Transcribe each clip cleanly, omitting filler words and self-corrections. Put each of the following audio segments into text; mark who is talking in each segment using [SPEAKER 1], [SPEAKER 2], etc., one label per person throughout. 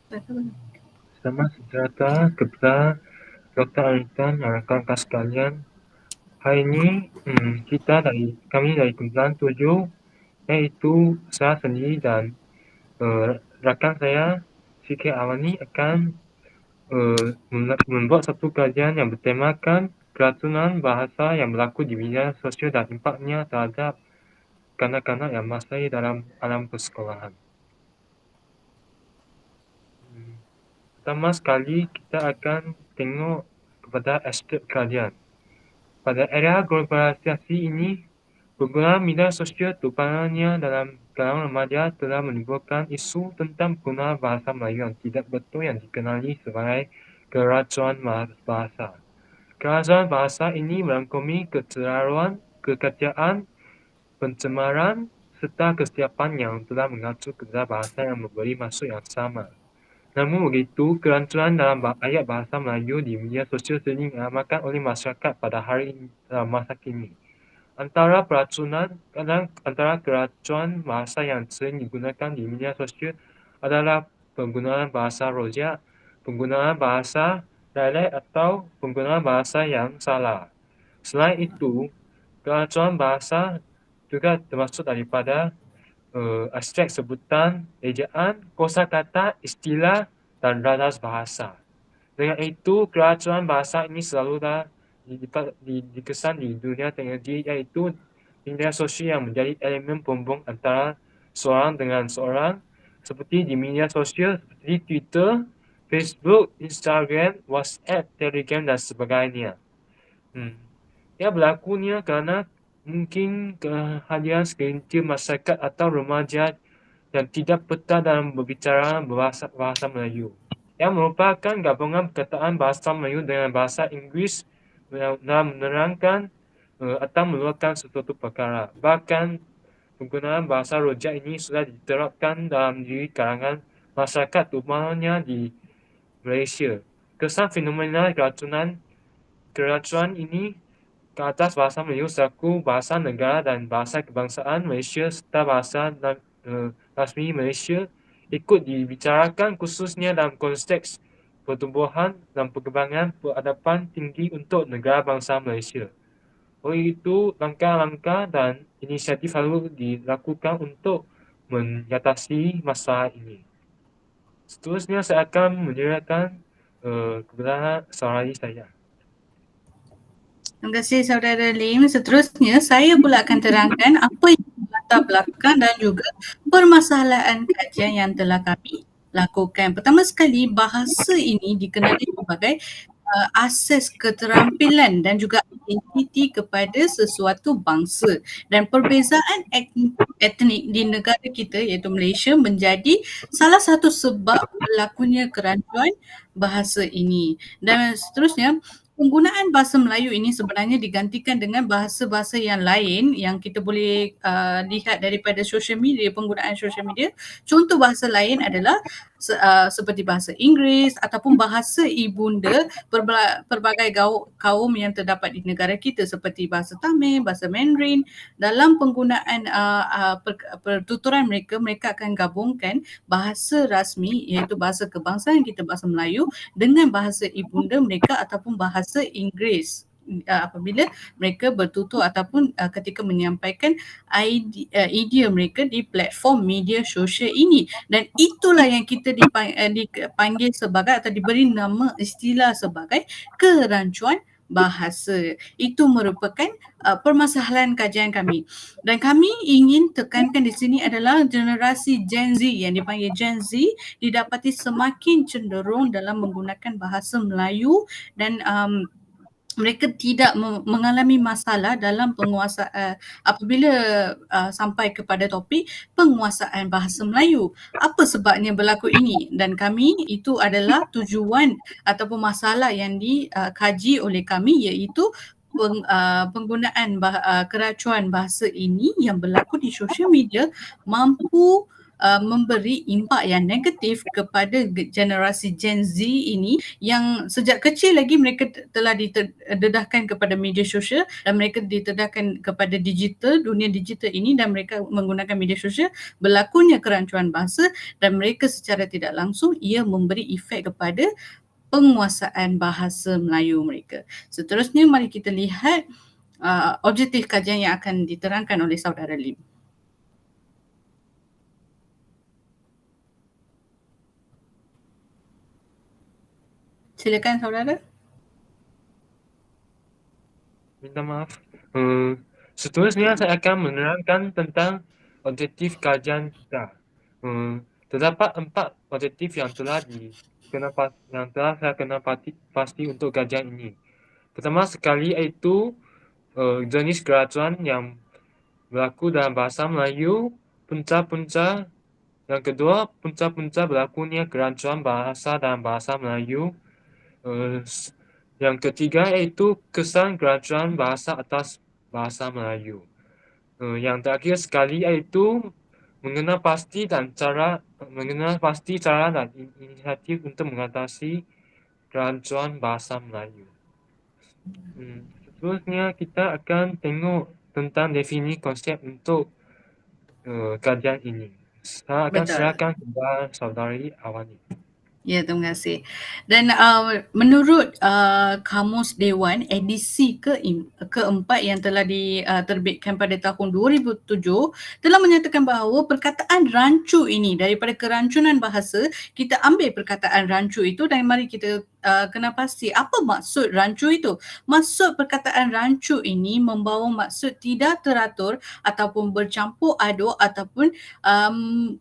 [SPEAKER 1] Selamat sejahtera kepada Dr. Aritan dan rakan-rakan sekalian. Hari ini kami dari Kumpulan 7, iaitu saya sendiri dan rakan saya Sikit Awani akan membuat satu kajian yang bertemakan keracunan bahasa yang berlaku di media sosial dan impaknya terhadap kanak-kanak yang masih dalam alam persekolahan. Pertama sekali kita akan tengok kepada aspek kajian. Pada era globalisasi ini, penggunaan media sosial terutamanya dalam kalangan remaja telah menimbulkan isu tentang penggunaan bahasa Melayu yang tidak betul yang dikenali sebagai keracunan bahasa. Keracunan bahasa ini merangkumi keterlaluan, kekecewaan, pencemaran, serta kesiapan yang telah mengacu kepada bahasa yang memberi maksud yang sama. Namun begitu, kerancuan dalam ayat bahasa Melayu di media sosial sering diamalkan oleh masyarakat pada masa kini. Antara keracunan bahasa yang sering digunakan di media sosial adalah penggunaan bahasa rojak, penggunaan bahasa dialek atau penggunaan bahasa yang salah. Selain itu, keracunan bahasa juga termasuk daripada aspek sebutan, ejaan, kosakata, istilah, dan radas bahasa. Dengan itu, keracunan bahasa ini selalulah dikesan di dunia teknologi, iaitu media sosial yang menjadi elemen penghubung antara seorang dengan seorang, seperti di media sosial seperti Twitter, Facebook, Instagram, WhatsApp, Telegram, dan sebagainya. Ia berlakunya kerana mungkin kehadiran segelintir masyarakat atau remaja yang tidak peka dalam berbicara bahasa Melayu. Yang merupakan gabungan perkataan bahasa Melayu dengan bahasa Inggeris dalam menerangkan atau meluahkan sesuatu perkara. Bahkan penggunaan bahasa rojak ini sudah diterapkan dalam diri kalangan masyarakat terutamanya di Malaysia. Kesan fenomena keracunan ini ke atas bahasa Melayu selaku bahasa negara dan bahasa kebangsaan Malaysia serta bahasa rasmi Malaysia ikut dibicarakan khususnya dalam konteks pertumbuhan dan perkembangan peradaban tinggi untuk negara bangsa Malaysia. Oleh itu, langkah-langkah dan inisiatif harus dilakukan untuk mengatasi masalah ini. Seterusnya saya akan menyerahkan kepada saudari saya.
[SPEAKER 2] Terima kasih Saudara Lim. Seterusnya saya pula akan terangkan apa yang latar belakang dan juga permasalahan kajian yang telah kami lakukan. Pertama sekali, bahasa ini dikenali sebagai asas keterampilan dan juga identiti kepada sesuatu bangsa, dan perbezaan etnik di negara kita iaitu Malaysia menjadi salah satu sebab berlakunya kerancuan bahasa ini. Dan seterusnya, penggunaan bahasa Melayu ini sebenarnya digantikan dengan bahasa-bahasa yang lain yang kita boleh lihat daripada social media, penggunaan social media. Contoh bahasa lain adalah seperti bahasa Inggeris ataupun bahasa ibunda pelbagai kaum yang terdapat di negara kita seperti bahasa Tamil, bahasa Mandarin. Dalam penggunaan pertuturan mereka akan gabungkan bahasa rasmi iaitu bahasa kebangsaan kita, bahasa Melayu, dengan bahasa ibunda mereka ataupun bahasa Inggeris apabila mereka bertutur ataupun ketika menyampaikan idea mereka di platform media sosial ini. Dan itulah yang kita dipanggil sebagai atau diberi nama istilah sebagai kerancuan bahasa. Itu merupakan permasalahan kajian kami. Dan kami ingin tekankan di sini adalah generasi Gen Z yang dipanggil Gen Z didapati semakin cenderung dalam menggunakan bahasa Melayu dan mereka tidak mengalami masalah dalam penguasaan apabila sampai kepada topik penguasaan bahasa Melayu. Apa sebabnya berlaku ini? Dan kami, itu adalah tujuan ataupun masalah yang dikaji oleh kami, iaitu penggunaan keracuan bahasa ini yang berlaku di sosial media mampu memberi impak yang negatif kepada generasi Gen Z ini yang sejak kecil lagi mereka telah didedahkan kepada media sosial dan mereka didedahkan kepada dunia digital ini, dan mereka menggunakan media sosial, berlakunya kerancuan bahasa dan mereka secara tidak langsung ia memberi efek kepada penguasaan bahasa Melayu mereka. Seterusnya mari kita lihat objektif kajian yang akan diterangkan oleh saudara Lim. Silakan saudara.
[SPEAKER 1] Minta maaf. Seterusnya saya akan menerangkan tentang objektif kajian kita. Terdapat 4 objektif yang telah saya kenal pasti untuk kajian ini. Pertama sekali iaitu jenis keracuan yang berlaku dalam bahasa Melayu, punca-punca. Yang kedua, punca-punca berlakunya keracuan bahasa dalam bahasa Melayu. Yang ketiga yaitu kesan keracuan bahasa atas bahasa Melayu. Yang terakhir sekali yaitu mengenal pasti cara dan inisiatif untuk mengatasi keracuan bahasa Melayu. Seterusnya kita akan tengok tentang definisi konsep untuk kajian ini. Saya akan silakan kepada saudari Awani.
[SPEAKER 2] Ya, terima kasih. Dan menurut Kamus Dewan edisi keempat yang telah diterbitkan pada tahun 2007 telah menyatakan bahawa perkataan rancu ini, daripada kerancunan bahasa, kita ambil perkataan rancu itu dan mari kita kena pasti apa maksud rancu itu. Maksud perkataan rancu ini membawa maksud tidak teratur ataupun bercampur aduk ataupun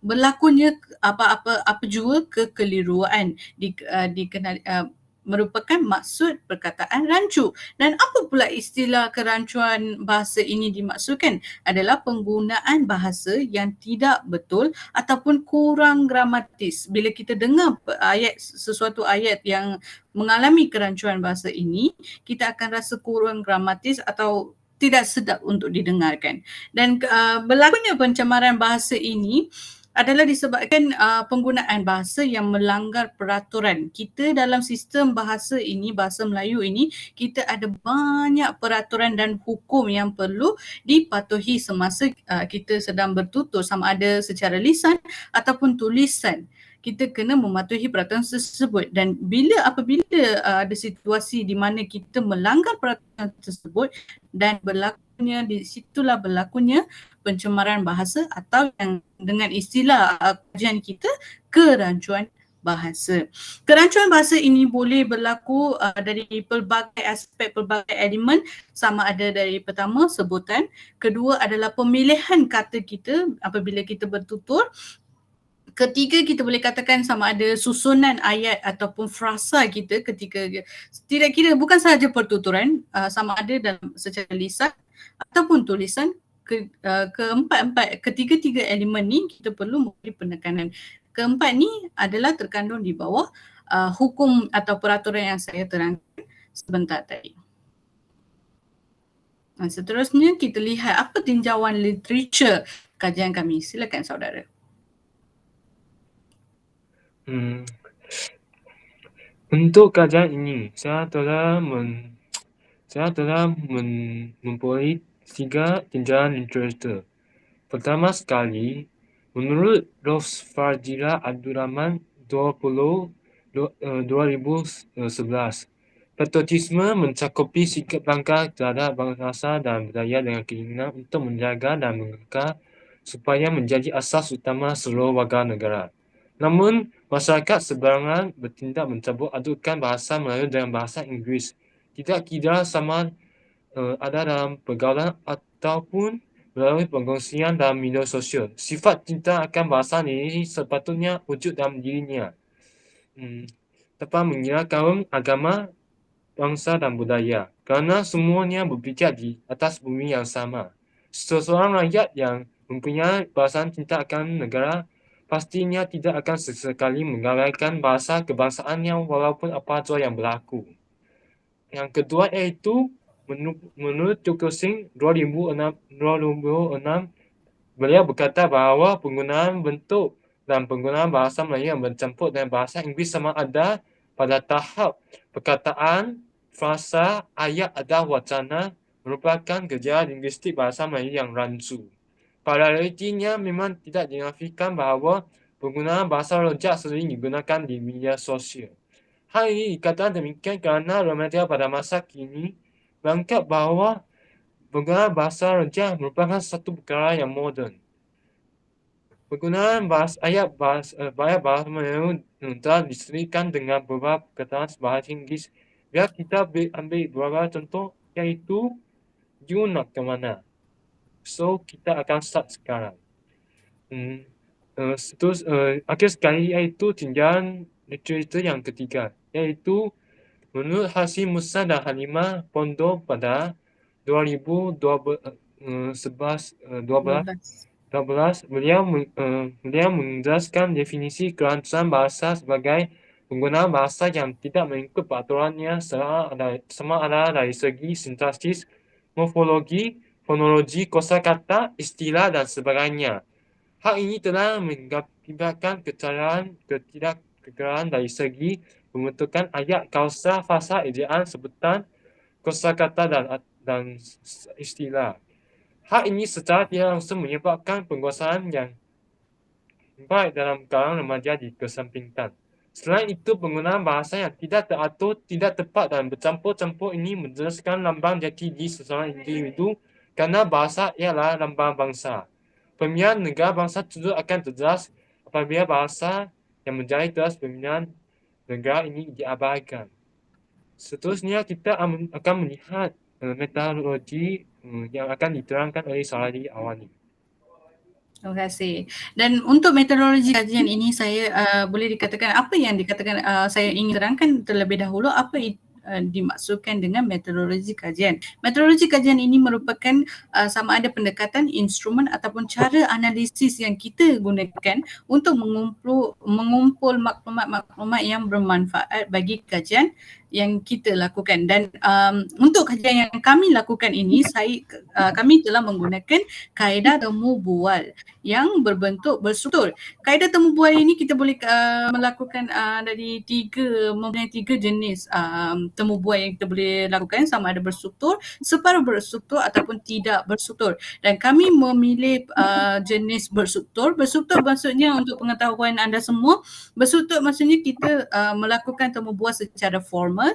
[SPEAKER 2] berlakunya apa jua kekeliruan dikenal merupakan maksud perkataan rancu. Dan apa pula istilah kerancuan bahasa ini dimaksudkan? Adalah penggunaan bahasa yang tidak betul ataupun kurang gramatis. Bila kita dengar sesuatu ayat yang mengalami kerancuan bahasa ini, kita akan rasa kurang gramatis atau tidak sedap untuk didengarkan. Dan berlakunya pencemaran bahasa ini adalah disebabkan penggunaan bahasa yang melanggar peraturan. Kita dalam sistem bahasa ini, bahasa Melayu ini, kita ada banyak peraturan dan hukum yang perlu dipatuhi semasa kita sedang bertutur, sama ada secara lisan ataupun tulisan. Kita kena mematuhi peraturan tersebut, dan apabila ada situasi di mana kita melanggar peraturan tersebut dan di situlah berlakunya pencemaran bahasa atau yang dengan istilah kajian kita, kerancuan bahasa. Kerancuan bahasa ini boleh berlaku dari pelbagai aspek, pelbagai elemen, sama ada dari pertama sebutan, kedua adalah pemilihan kata kita apabila kita bertutur, ketiga kita boleh katakan sama ada susunan ayat ataupun frasa kita ketika tidak kira bukan sahaja pertuturan, sama ada dalam secara lisan ataupun tulisan. Ketiga-tiga elemen ni kita perlu memberi penekanan. Keempat ni adalah terkandung di bawah hukum atau peraturan yang saya terangkan sebentar tadi. Seterusnya kita lihat apa tinjauan literature kajian kami. Silakan saudara.
[SPEAKER 1] Untuk kajian ini, saya telah memperoleh 3 tinjauan literatur. Pertama sekali, menurut Rosfardila Abdul Rahman 2011, patriotisme mencakupi sikap langkah terhadap bangsa dan budaya dengan keinginan untuk menjaga dan mengekal supaya menjadi asas utama seluruh warga negara. Namun, masyarakat sebarangan bertindak mencampur adukkan bahasa Melayu dengan bahasa Inggeris. Tidak kira sama ada dalam pergaulan ataupun melalui pengkongsian dalam media sosial. Sifat cinta akan bahasa ini sepatutnya wujud dalam dirinya. Tanpa mengira kaum, agama, bangsa dan budaya. Kerana semuanya berpijak di atas bumi yang sama. Seseorang rakyat yang mempunyai perasaan cinta akan negara pastinya tidak akan sesekali mengabaikan bahasa kebangsaannya walaupun apa saja yang berlaku. Yang kedua iaitu menurut Tokyo Singh 2006 Beliau berkata bahawa penggunaan bentuk dan penggunaan bahasa Melayu yang bercampur dengan bahasa Inggeris sama ada pada tahap perkataan, frasa, ayat dan wacana merupakan gejala linguistik bahasa Melayu yang rancu. Pada realitinya memang tidak dinafikan bahawa penggunaan bahasa rojak sering digunakan di media sosial. Hal ini dikatakan demikian kerana remaja pada masa kini menganggap bahawa penggunaan bahasa rojak merupakan satu perkara yang moden. Penggunaan bahasa Melayu telah diselipkan dengan beberapa perkataan bahasa Inggeris. Biar kita ambil beberapa contoh, iaitu you nak ke mana. So, kita akan start sekarang. Akhir sekali iaitu tinjauan literatur yang ketiga, iaitu menurut Hasyim Musa dan Halimah Pondok pada 2012, beliau menjelaskan definisi kelancaran bahasa sebagai penggunaan bahasa yang tidak mengikut peraturannya sama ada dari segi sintaksis, morfologi, fonologi, kosakata, istilah dan sebagainya. Hal ini telah mengakibatkan ketidakkekalan dari segi pembentukan ayat, kausa, fasa, ejaan, sebutan, kosakata dan istilah. Hal ini secara tidak langsung menyebabkan penguasaan yang baik dalam kalangan remaja dikesampingkan. Selain itu, penggunaan bahasa yang tidak teratur, tidak tepat dan bercampur-campur ini menjelaskan lambang jati diri seseorang individu kerana bahasa ialah lambang bangsa. Pemilihan negara bangsa tersebut akan terjelas apabila bahasa yang menjadi teras pemilihan negara ini diabaikan. Seterusnya, kita akan melihat metodologi yang akan diterangkan oleh Saladi Awani.
[SPEAKER 2] Terima kasih. Dan untuk metodologi kajian ini saya boleh dikatakan apa yang dikatakan saya ingin terangkan terlebih dahulu apa dimaksudkan dengan metodologi kajian. Metodologi kajian ini merupakan sama ada pendekatan, instrumen ataupun cara analisis yang kita gunakan untuk mengumpul maklumat-maklumat yang bermanfaat bagi kajian yang kita lakukan. Dan untuk kajian yang kami lakukan ini, kami telah menggunakan kaedah temu bual yang berbentuk berstruktur. Kaedah temu bual ini kita boleh melakukan mempunyai tiga jenis temu bual yang kita boleh lakukan, sama ada berstruktur, separuh berstruktur ataupun tidak berstruktur. Dan kami memilih jenis berstruktur. Berstruktur maksudnya, untuk pengetahuan anda semua, berstruktur maksudnya kita melakukan temu bual secara formal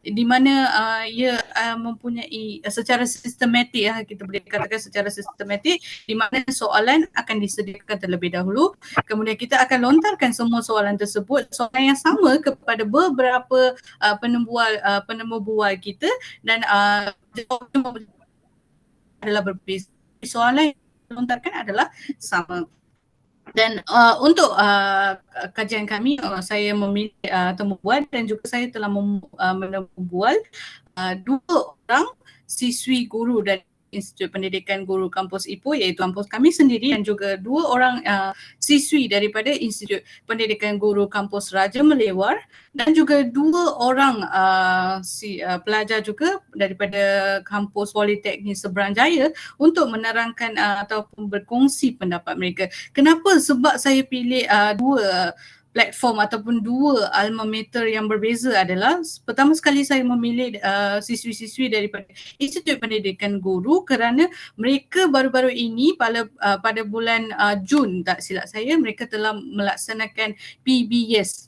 [SPEAKER 2] di mana ia mempunyai secara sistematik, kita boleh katakan secara sistematik, di mana soalan akan disediakan terlebih dahulu, kemudian kita akan lontarkan semua soalan tersebut, soalan yang sama kepada beberapa penemu bual kita, dan jawapan adalah berbeza. Soalan yang dilontarkan adalah sama. Dan untuk kajian kami, saya memilih temu bual dan juga saya telah menemu bual dua orang siswi guru dari Institut Pendidikan Guru Kampus Ipoh, iaitu kampus kami sendiri, dan juga dua orang siswi daripada Institut Pendidikan Guru Kampus Raja Melewar, dan juga dua orang pelajar juga daripada kampus Politeknik Seberang Jaya untuk menerangkan ataupun berkongsi pendapat mereka. Kenapa? Sebab saya pilih dua platform ataupun dua alma mater yang berbeza adalah, pertama sekali saya memilih siswi-siswi daripada Institut Pendidikan Guru kerana mereka baru-baru ini pada bulan Jun, tak silap saya, mereka telah melaksanakan PBS,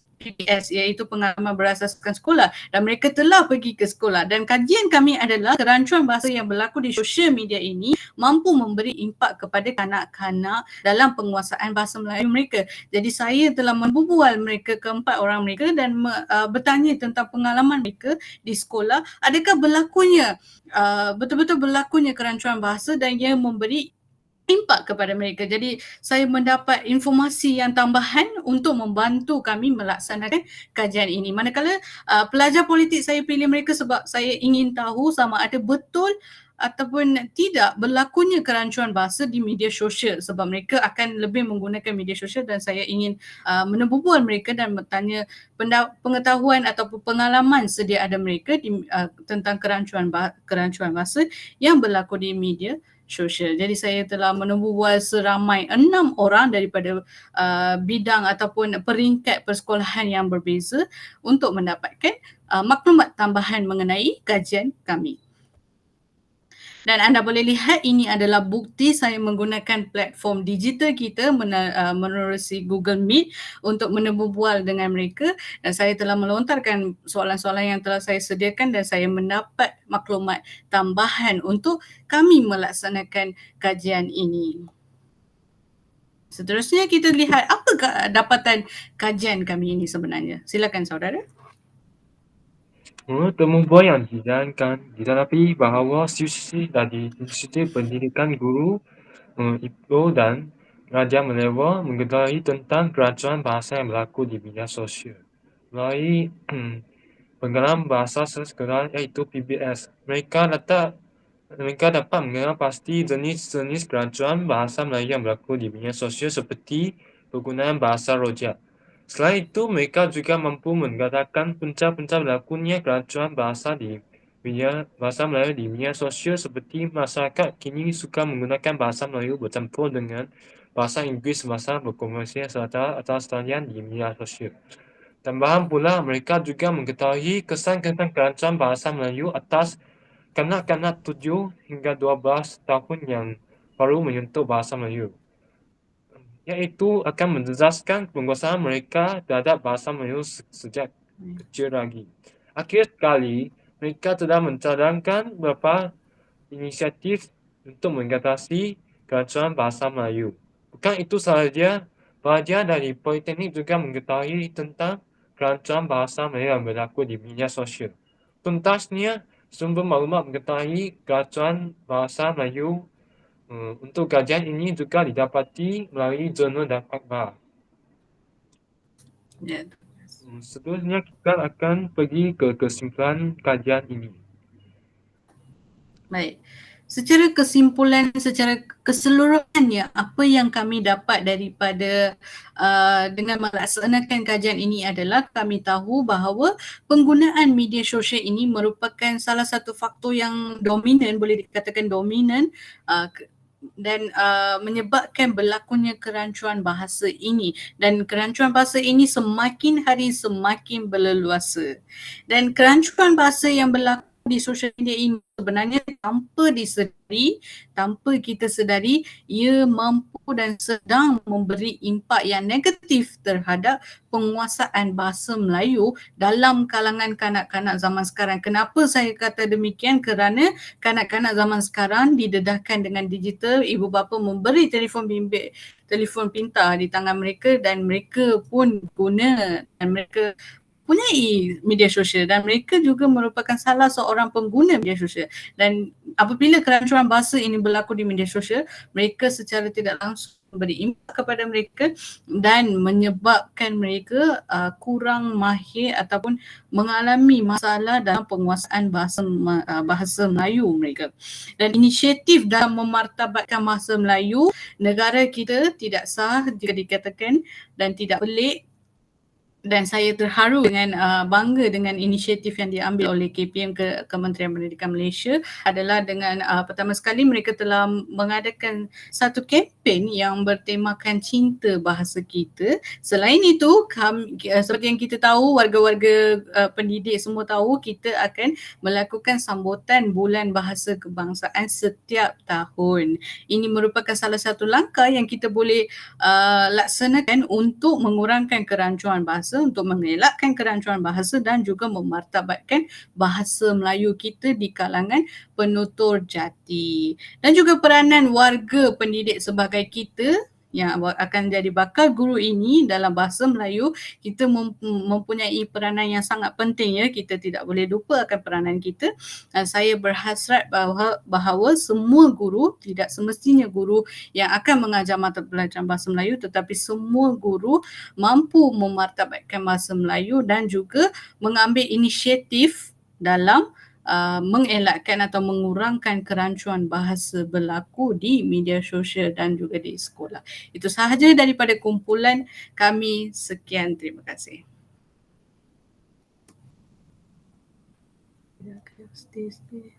[SPEAKER 2] iaitu pengalaman berasaskan sekolah, dan mereka telah pergi ke sekolah. Dan kajian kami adalah kerancuan bahasa yang berlaku di sosial media ini mampu memberi impak kepada kanak-kanak dalam penguasaan bahasa Melayu mereka. Jadi saya telah membual mereka, keempat orang mereka, dan bertanya tentang pengalaman mereka di sekolah. Adakah betul-betul berlakunya kerancuan bahasa, dan ia memberi impak kepada mereka. Jadi saya mendapat informasi yang tambahan untuk membantu kami melaksanakan kajian ini. Manakala pelajar politik, saya pilih mereka sebab saya ingin tahu sama ada betul ataupun tidak berlakunya kerancuan bahasa di media sosial, sebab mereka akan lebih menggunakan media sosial, dan saya ingin menebubual mereka dan bertanya pengetahuan ataupun pengalaman sedia ada mereka tentang kerancuan bahasa yang berlaku di media sosial. Jadi saya telah menembubual seramai 6 orang daripada bidang ataupun peringkat persekolahan yang berbeza untuk mendapatkan maklumat tambahan mengenai kajian kami. Dan anda boleh lihat ini adalah bukti saya menggunakan platform digital kita menerusi Google Meet untuk menembubual dengan mereka, dan saya telah melontarkan soalan-soalan yang telah saya sediakan dan saya mendapat maklumat tambahan untuk kami melaksanakan kajian ini. Seterusnya kita lihat apa dapatan kajian kami ini sebenarnya. Silakan saudara.
[SPEAKER 1] Menurut tembubuan yang dijalankan, didapati bahawa siswa dari Institut Pendidikan Guru, IPO dan Raja Malaya mengetahui tentang keracunan bahasa yang berlaku di media sosial melalui pengalaman bahasa sesekolah iaitu PBS. Mereka dapat mengenal pasti jenis-jenis keracunan bahasa Melayu yang berlaku di media sosial seperti penggunaan bahasa rojak. Selain itu, mereka juga mampu mengatakan punca-punca berlakunya keracunan bahasa Melayu di media sosial seperti masyarakat kini suka menggunakan bahasa Melayu bercampur dengan bahasa Inggeris semasa berkomunikasi atas talian di media sosial. Tambahan pula, mereka juga mengetahui kesan-kesan keracunan bahasa Melayu atas kanak-kanak 7 hingga 12 tahun yang baru menyentuh bahasa Melayu, iaitu akan menjejaskan penguasaan mereka terhadap bahasa Melayu sejak kecil lagi. Akhir sekali, mereka telah mencadangkan beberapa inisiatif untuk mengatasi keracunan bahasa Melayu. Bukan itu sahaja, pelajar dari Politeknik juga mengetahui tentang keracunan bahasa Melayu yang berlaku di media sosial. Tuntasnya, sumber maklumat mengetahui keracunan bahasa Melayu untuk kajian ini juga didapati melalui jurnal dan akhbar.
[SPEAKER 2] Ya.
[SPEAKER 1] Seterusnya kita akan pergi ke kesimpulan kajian ini.
[SPEAKER 2] Baik. Secara kesimpulan, secara keseluruhannya, apa yang kami dapat daripada dengan melaksanakan kajian ini adalah kami tahu bahawa penggunaan media sosial ini merupakan salah satu faktor yang dominan, boleh dikatakan dominan dan menyebabkan berlakunya kerancuan bahasa ini, dan kerancuan bahasa ini semakin hari semakin berleluasa, dan kerancuan bahasa yang berlaku di sosial media ini sebenarnya tanpa kita sedari, ia mampu dan sedang memberi impak yang negatif terhadap penguasaan bahasa Melayu dalam kalangan kanak-kanak zaman sekarang. Kenapa saya kata demikian? Kerana kanak-kanak zaman sekarang didedahkan dengan digital, ibu bapa memberi telefon bimbit, telefon pintar di tangan mereka, dan mereka pun guna dan mereka mempunyai media sosial, dan mereka juga merupakan salah seorang pengguna media sosial. Dan apabila kerancuan bahasa ini berlaku di media sosial, mereka secara tidak langsung memberi impak kepada mereka dan menyebabkan mereka kurang mahir ataupun mengalami masalah dalam penguasaan bahasa Melayu mereka. Dan inisiatif dalam memartabatkan bahasa Melayu negara kita tidak sah jika dikatakan, dan tidak pelik, dan saya terharu dengan bangga dengan inisiatif yang diambil oleh KPM, Kementerian Pendidikan Malaysia, adalah dengan pertama sekali mereka telah mengadakan satu kempen yang bertemakan cinta bahasa kita. Selain itu, seperti yang kita tahu, warga-warga pendidik semua tahu, kita akan melakukan sambutan Bulan Bahasa Kebangsaan setiap tahun. Ini merupakan salah satu langkah yang kita boleh laksanakan untuk mengurangkan kerancuan bahasa, untuk mengelakkan kerancuan bahasa dan juga memartabatkan bahasa Melayu kita di kalangan penutur jati. Dan juga peranan warga pendidik sebagai kita yang akan jadi bakal guru ini dalam bahasa Melayu, kita mempunyai peranan yang sangat penting ya. Kita tidak boleh lupa akan peranan kita. Saya berhasrat bahawa semua guru, tidak semestinya guru yang akan mengajar mata pelajaran bahasa Melayu, tetapi semua guru mampu memartabatkan bahasa Melayu dan juga mengambil inisiatif dalam mengelakkan atau mengurangkan kerancuan bahasa berlaku di media sosial dan juga di sekolah. Itu sahaja daripada kumpulan kami. Sekian, terima kasih. Stay.